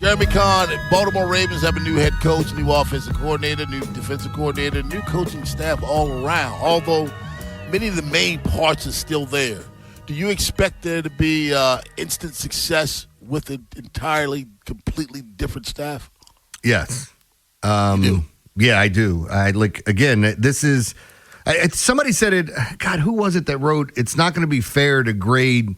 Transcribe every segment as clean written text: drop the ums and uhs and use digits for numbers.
Jeremy Conn, Baltimore Ravens have a new head coach, new offensive coordinator, new defensive coordinator, new coaching staff all around, although many of the main parts are still there. Do you expect there to be instant success with an entirely, completely different staff? Yes. You do? Yeah, I do. This is somebody said it. God, who was it that wrote, it's not going to be fair to grade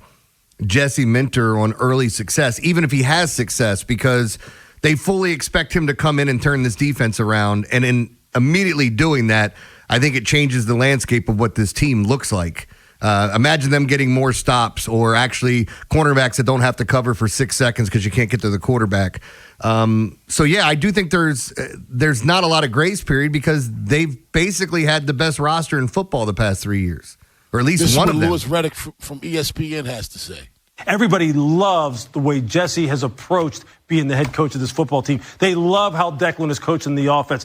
Jesse Minter on early success, even if he has success, because they fully expect him to come in and turn this defense around. And in immediately doing that, I think it changes the landscape of what this team looks like. Imagine them getting more stops, or actually cornerbacks that don't have to cover for 6 seconds because you can't get to the quarterback. I do think there's not a lot of grace period because they've basically had the best roster in football the past 3 years, or at least one of them. This is what Louis Riddick from ESPN has to say. Everybody loves the way Jesse has approached being the head coach of this football team. They love how Declan is coaching the offense.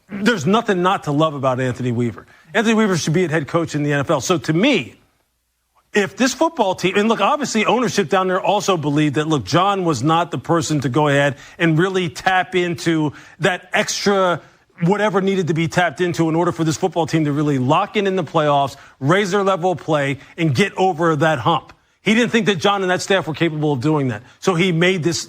There's nothing not to love about Anthony Weaver. Anthony Weaver should be a head coach in the NFL. So to me, if this football team, and look, obviously ownership down there also believed that, look, John was not the person to go ahead and really tap into that extra whatever needed to be tapped into in order for this football team to really lock in the playoffs, raise their level of play, and get over that hump. He didn't think that John and that staff were capable of doing that. So he made this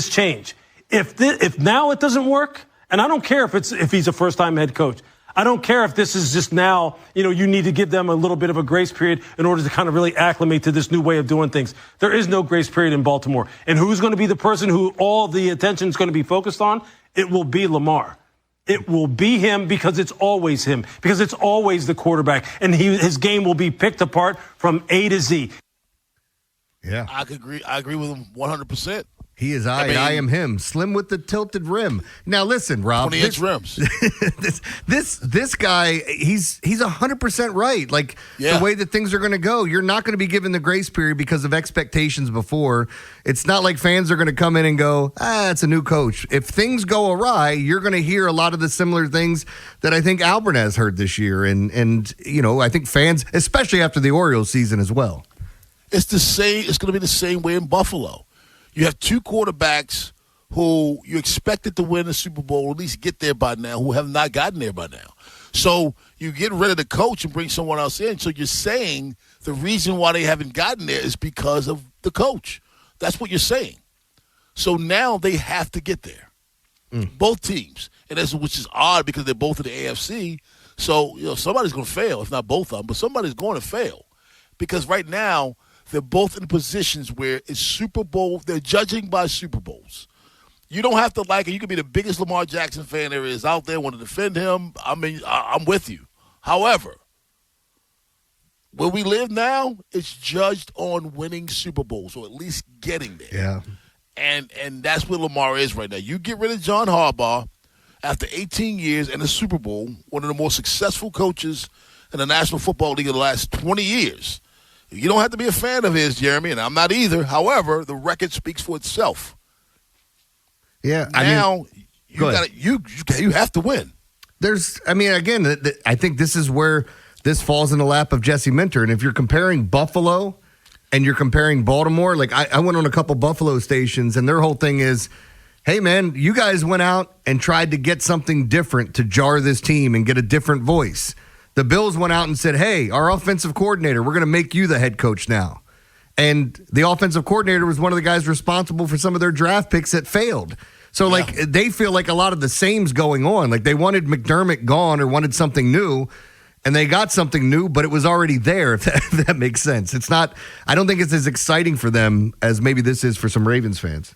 change. If now it doesn't work, and I don't care if he's a first-time head coach. I don't care if this is just now, you need to give them a little bit of a grace period in order to kind of really acclimate to this new way of doing things. There is no grace period in Baltimore. And who's going to be the person who all the attention is going to be focused on? It will be Lamar. It will be him because it's always him, because it's always the quarterback, and his game will be picked apart from A to Z. Yeah. I agree with him 100%. He is I am him. Slim with the tilted rim. Now listen, Rob. 20-inch rims. This guy, he's 100% right. Like the way that things are going to go, you're not going to be given the grace period because of expectations before. It's not like fans are going to come in and go, it's a new coach. If things go awry, you're going to hear a lot of the similar things that I think Albert has heard this year. And I think fans, especially after the Orioles season as well. It's the same. It's going to be the same way in Buffalo. You have two quarterbacks who you expected to win the Super Bowl, or at least get there by now, who have not gotten there by now. So you get rid of the coach and bring someone else in. So you're saying the reason why they haven't gotten there is because of the coach. That's what you're saying. So now they have to get there. Both teams. Which is odd because they're both in the AFC. So somebody's going to fail, if not both of them, but somebody's going to fail. Because right now, they're both in positions where it's Super Bowl. They're judging by Super Bowls. You don't have to like it. You can be the biggest Lamar Jackson fan there is out there, want to defend him. I mean, I'm with you. However, where we live now, it's judged on winning Super Bowls, or at least getting there. Yeah. And that's where Lamar is right now. You get rid of John Harbaugh after 18 years and a Super Bowl, one of the most successful coaches in the National Football League in the last 20 years. You don't have to be a fan of his, Jeremy, and I'm not either. However, the record speaks for itself. Yeah, you have to win. I think this is where this falls in the lap of Jesse Minter. And if you're comparing Buffalo and you're comparing Baltimore, like I went on a couple Buffalo stations, and their whole thing is, hey, man, you guys went out and tried to get something different to jar this team and get a different voice. The Bills went out and said, hey, our offensive coordinator, we're going to make you the head coach now. And the offensive coordinator was one of the guys responsible for some of their draft picks that failed. So, they feel like a lot of the same's going on. Like, they wanted McDermott gone or wanted something new, and they got something new, but it was already there, if that makes sense. It's not – I don't think it's as exciting for them as maybe this is for some Ravens fans.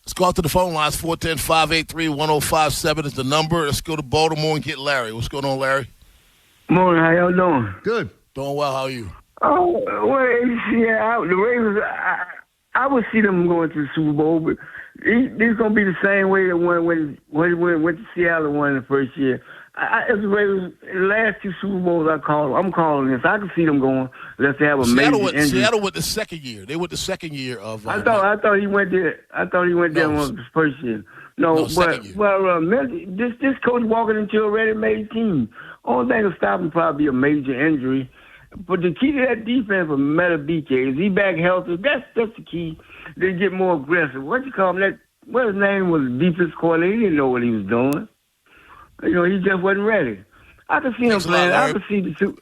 Let's go out to the phone lines. 410-583-1057 is the number. Let's go to Baltimore and get Larry. What's going on, Larry? Morning, how y'all doing? Good. Doing well. How are you? Oh, well, the Ravens, I would see them going to the Super Bowl, but it's going to be the same way that when went to Seattle and won the first year. As the Ravens, the last two Super Bowls I'm calling this. I can see them going unless they have a major injury. Seattle went the second year. They went the second year of. I thought he went there. I thought he went there on the first year. This coach walking into a ready-made team. Only thing will stop him probably a major injury, But the key to that defense was Meta BK. Is he back healthy? That's the key. They get more aggressive. What you call him? What his name was? Defense coordinator. He didn't know what he was doing. He just wasn't ready. I can see him playing. I can see the two.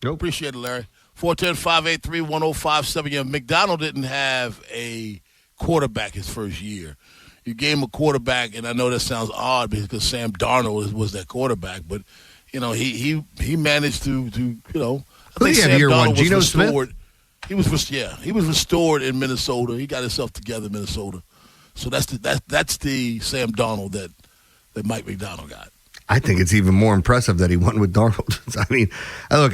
Appreciate it, Larry. 410-583-1057. Yeah, McDonald didn't have a quarterback his first year. You gave him a quarterback, and I know that sounds odd because Sam Darnold was that quarterback, but he managed to I think Sam Darnold was restored. Smith? He was restored in Minnesota. He got himself together in Minnesota. So that's the Sam Darnold that Mike McDonald got. I think it's even more impressive that he won with Darnold. I mean, look,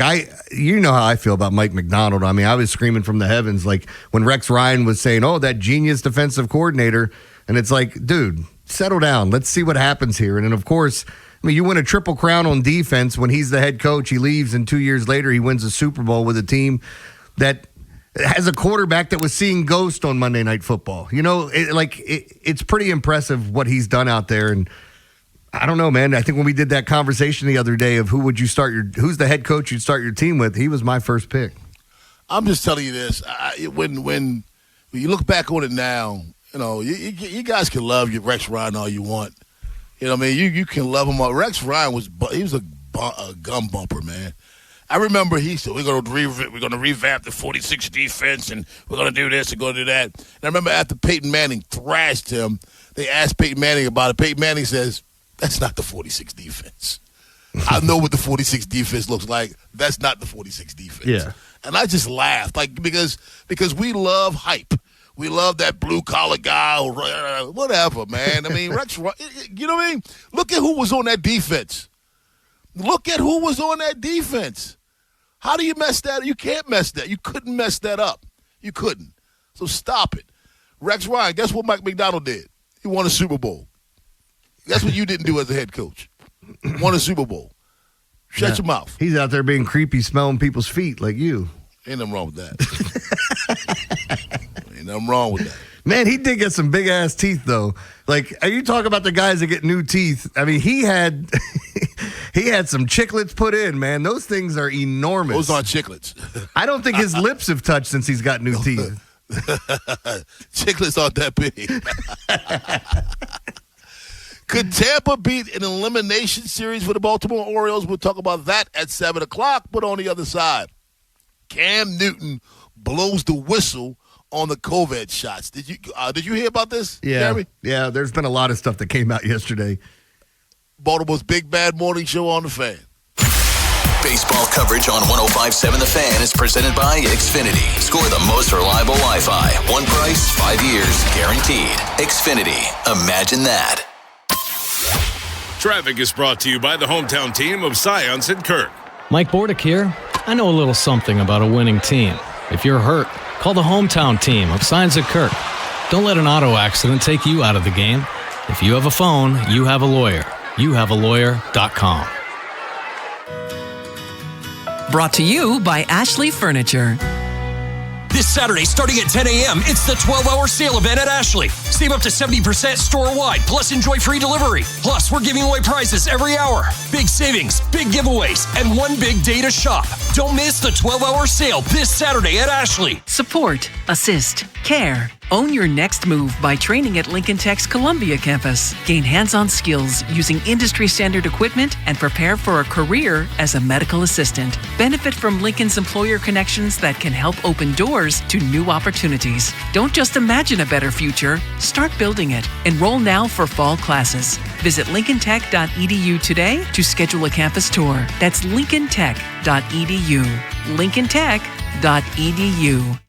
you know how I feel about Mike McDonald. I mean, I was screaming from the heavens like when Rex Ryan was saying, "Oh, that genius defensive coordinator," and it's like, dude, settle down. Let's see what happens here. And then, of course, I mean, you win a triple crown on defense when he's the head coach. He leaves, and 2 years later, he wins a Super Bowl with a team that has a quarterback that was seeing ghosts on Monday Night Football. It's pretty impressive what he's done out there. And I don't know, man. I think when we did that conversation the other day of who's the head coach you'd start your team with, he was my first pick. I'm just telling you this. When you look back on it now, you guys can love your Rex Ryan all you want. You know what I mean? You can love him all. Rex Ryan was a gum bumper, man. I remember he said, we're going to revamp the 46 defense, and we're going to do this and going to do that. And I remember after Peyton Manning thrashed him, they asked Peyton Manning about it. Peyton Manning says, that's not the 46 defense. I know what the 46 defense looks like. That's not the 46 defense. Yeah. And I just laughed, because we love hype. We love that blue-collar guy or whatever, man. I mean, Rex, you know what I mean? Look at who was on that defense. How do you mess that up? You can't mess that. You couldn't mess that up. You couldn't. So stop it. Rex Ryan, guess what Mike McDonald did? He won a Super Bowl. That's what you didn't do as a head coach. Won a Super Bowl. Shut your mouth. He's out there being creepy, smelling people's feet like you. Ain't nothing wrong with that. Ain't nothing wrong with that. Man, he did get some big-ass teeth, though. Like, are you talking about the guys that get new teeth? I mean, he had some chiclets put in, man. Those things are enormous. Those aren't chiclets. I don't think his lips have touched since he's got new teeth. Chiclets aren't that big. Could Tampa beat an elimination series for the Baltimore Orioles? We'll talk about that at 7 o'clock. But on the other side, Cam Newton blows the whistle on the COVID shots. Did you hear about this, Jeremy? Yeah, there's been a lot of stuff that came out yesterday. Baltimore's Big Bad Morning Show on the Fan. Baseball coverage on 105.7 The Fan is presented by Xfinity. Score the most reliable Wi-Fi. One price, 5 years, guaranteed. Xfinity. Imagine that. Traffic is brought to you by the hometown team of Science and Kirk. Mike Bordick here. I know a little something about a winning team. If you're hurt, call the hometown team of Science and Kirk. Don't let an auto accident take you out of the game. If you have a phone, you have a lawyer. YouHaveALawyer.com. Brought to you by Ashley Furniture. This Saturday, starting at 10 a.m., it's the 12-hour sale event at Ashley. Save up to 70% store-wide, plus enjoy free delivery. Plus, we're giving away prizes every hour. Big savings, big giveaways, and one big day to shop. Don't miss the 12-hour sale this Saturday at Ashley. Support, assist, care. Own your next move by training at Lincoln Tech's Columbia campus. Gain hands-on skills using industry-standard equipment and prepare for a career as a medical assistant. Benefit from Lincoln's employer connections that can help open doors to new opportunities. Don't just imagine a better future, start building it. Enroll now for fall classes. Visit lincolntech.edu today to schedule a campus tour. That's lincolntech.edu. lincolntech.edu.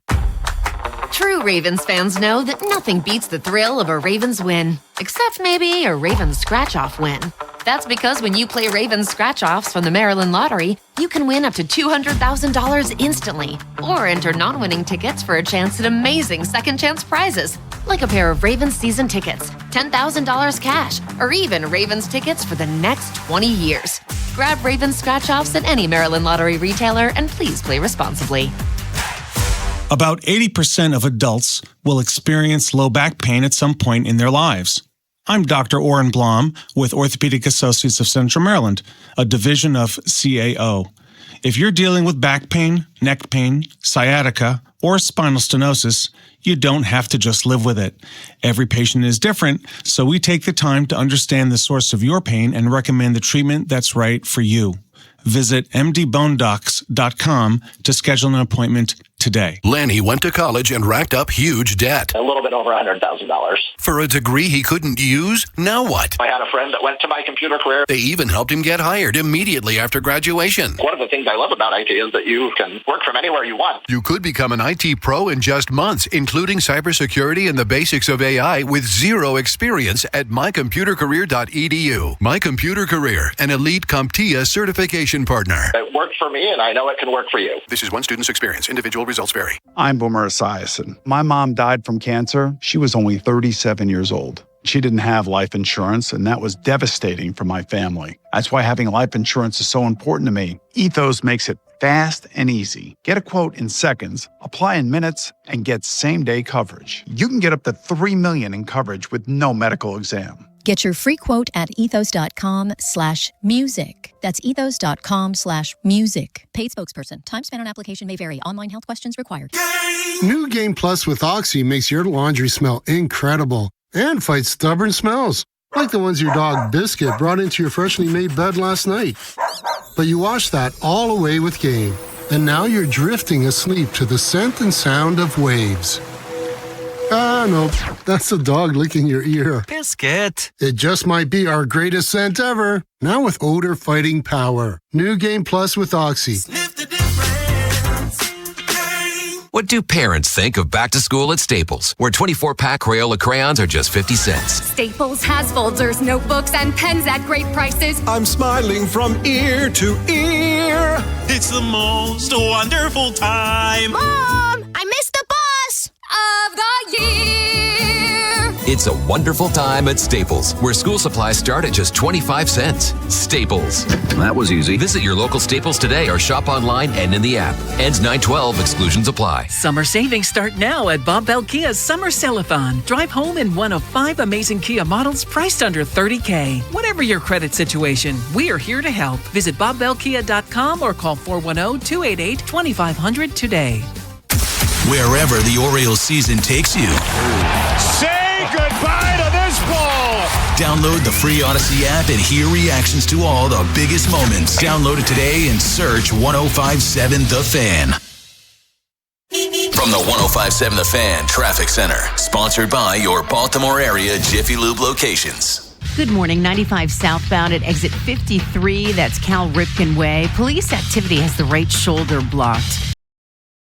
True Ravens fans know that nothing beats the thrill of a Ravens win, except maybe a Ravens scratch-off win. That's because when you play Ravens scratch-offs from the Maryland Lottery, you can win up to $200,000 instantly, or enter non-winning tickets for a chance at amazing second-chance prizes, like a pair of Ravens season tickets, $10,000 cash, or even Ravens tickets for the next 20 years. Grab Ravens scratch-offs at any Maryland Lottery retailer, and please play responsibly. About 80% of adults will experience low back pain at some point in their lives. I'm Dr. Oren Blom with Orthopedic Associates of Central Maryland, a division of CAO. If you're dealing with back pain, neck pain, sciatica, or spinal stenosis, you don't have to just live with it. Every patient is different, so we take the time to understand the source of your pain and recommend the treatment that's right for you. Visit mdbonedocs.com to schedule an appointment today. Lanny went to college and racked up huge debt. A little bit over $100,000. For a degree he couldn't use? Now what? I had a friend that went to my computer career. They even helped him get hired immediately after graduation. One of the things I love about IT is that you can work from anywhere you want. You could become an IT pro in just months, including cybersecurity and the basics of AI with zero experience at mycomputercareer.edu. My Computer Career, an elite CompTIA certification partner. It worked for me, and I know it can work for you. This is one student's experience. Individual results vary. I'm Boomer Esiason. My mom died from cancer. She was only 37 years old. She didn't have life insurance, and that was devastating for my family. That's why having life insurance is so important to me. Ethos makes it fast and easy. Get a quote in seconds, apply in minutes, and get same-day coverage. You can get up to $3 million in coverage with no medical exam. Get your free quote at ethos.com/music. That's ethos.com/music. Paid spokesperson. Time spent on application may vary. Online health questions required. New Game Plus with Oxy makes your laundry smell incredible and fights stubborn smells, like the ones your dog Biscuit brought into your freshly made bed last night. But you washed that all away with Game, and now you're drifting asleep to the scent and sound of waves. No, that's the dog licking your ear. Biscuit. It just might be our greatest scent ever. Now with odor fighting power. New Game Plus with Oxy. Sniff the difference. What do parents think of back to school at Staples, where 24-pack Crayola crayons are just 50 cents? Staples has folders, notebooks, and pens at great prices. I'm smiling from ear to ear. It's the most wonderful time. Mom, I missed the bus of the year. It's a wonderful time at Staples, where school supplies start at just 25 cents. Staples. That was easy. Visit your local Staples today or shop online and in the app. Ends 9/12. Exclusions apply. Summer savings start now at Bob Bell Kia's Summer Sell-a-thon. Drive home in one of 5 amazing Kia models priced under $30K. Whatever your credit situation, we are here to help. Visit bobbellkia.com or call 410-288-2500 today. Wherever the Orioles season takes you. Say goodbye to this ball. Download the free Odyssey app and hear reactions to all the biggest moments. Download it today and search 105.7 The Fan. From the 105.7 The Fan Traffic Center, sponsored by your Baltimore area Jiffy Lube locations. Good morning. 95 southbound at exit 53. That's Cal Ripken Way. Police activity has the right shoulder blocked.